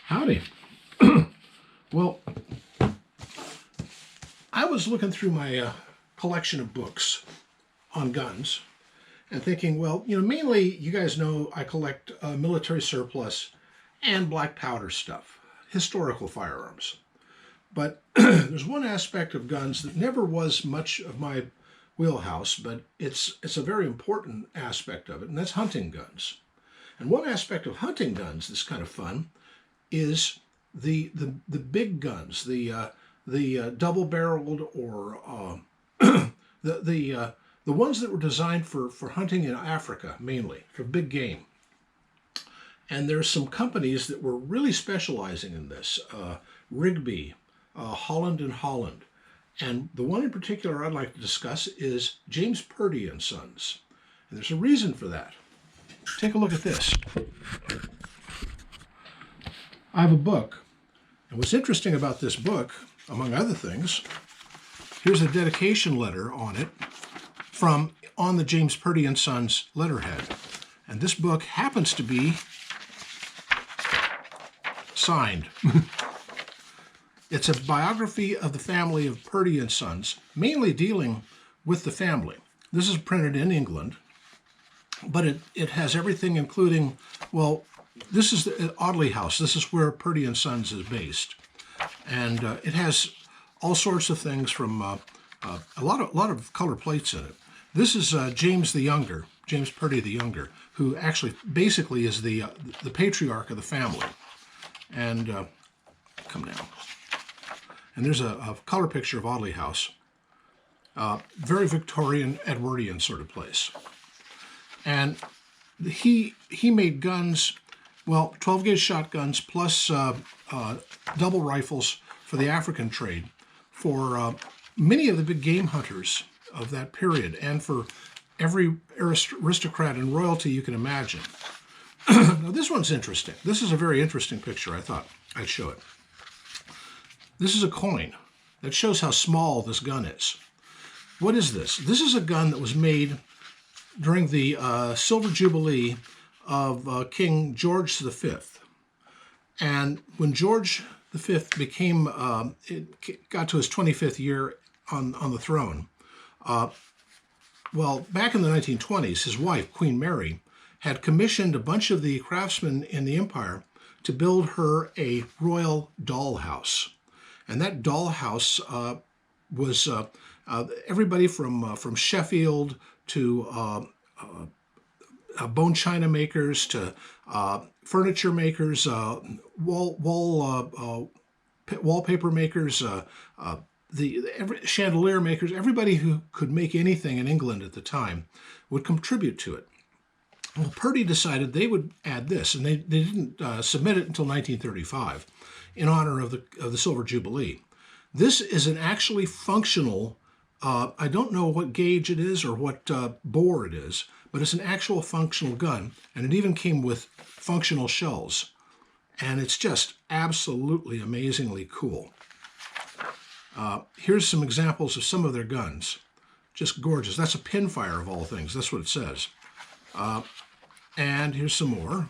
Howdy. Well, I was looking through my collection of books on guns and thinking, well, mainly you guys know I collect military surplus and black powder stuff, historical firearms. But there's one aspect of guns that never was much of my wheelhouse, but it's a very important aspect of it, and that's hunting guns. And one aspect of hunting guns that's kind of fun is the big guns, the double-barreled or the ones that were designed for hunting in Africa, mainly for big game. And there's some companies that were really specializing in this. Rigby, Holland and Holland. And the one in particular I'd like to discuss is James Purdy and Sons. And there's a reason for that. Take a look at this. I have a book. And what's interesting about this book, among other things, here's a dedication letter on it from on the James Purdy and Sons letterhead. And this book happens to be signed. It's a biography of the family of Purdy and Sons, mainly dealing with the family. This is printed in England, but it has everything including, well, this is the Audley House. This is where Purdy and Sons is based. And it has all sorts of things from a lot of color plates in it. This is James the Younger, James Purdy the Younger, who actually basically is the patriarch of the family. And come down. And there's a color picture of Audley House. Very Victorian, Edwardian sort of place. And he made guns, well, 12-gauge shotguns plus double rifles for the African trade for many of the big game hunters of that period and for every aristocrat and royalty you can imagine. Now, this one's interesting. This is a very interesting picture. I thought I'd show it. This is a coin that shows how small this gun is. What is this? This is a gun that was made during the Silver Jubilee of King George V. And when George V became, got to his 25th year on the throne, well, back in the 1920s, his wife, Queen Mary, had commissioned a bunch of the craftsmen in the empire to build her a royal dollhouse. And that dollhouse was everybody from Sheffield to bone china makers to furniture makers, wallpaper makers, chandelier makers. Everybody who could make anything in England at the time would contribute to it. Well, Purdy decided they would add this, and they didn't submit it until 1935 in honor of the Silver Jubilee. This is an actually functional, I don't know what gauge it is or what bore it is, but it's an actual functional gun, and it even came with functional shells. And it's just absolutely amazingly cool. Here's some examples of some of their guns. Just gorgeous. That's a pinfire of all things. That's what it says. And here's some more.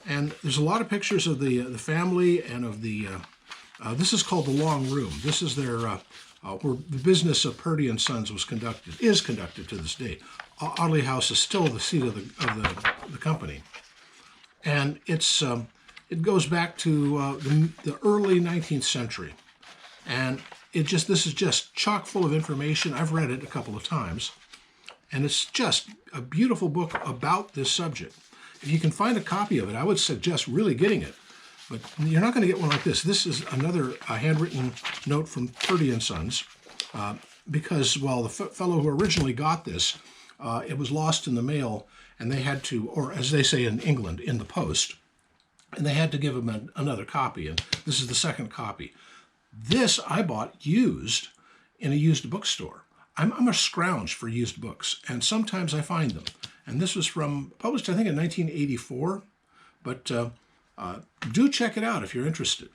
And there's a lot of pictures of the family and of the, this is called the Long Room. This is their, where the business of Purdy and Sons is conducted to this day. Audley House is still the seat of the company. And it goes back to the early 19th century. And this is just chock full of information. I've read it a couple of times. And it's just a beautiful book about this subject. If you can find a copy of it, I would suggest really getting it. But you're not going to get one like this. This is another handwritten note from Purdy and Sons, because, well, the fellow who originally got this, it was lost in the mail, and they had to, or as they say in England, in the post, and they had to give him another copy, and this is the second copy. This I bought used in a used bookstore. I'm a scrounge for used books, and sometimes I find them. And this was published, I think, in 1984. But do check it out if you're interested.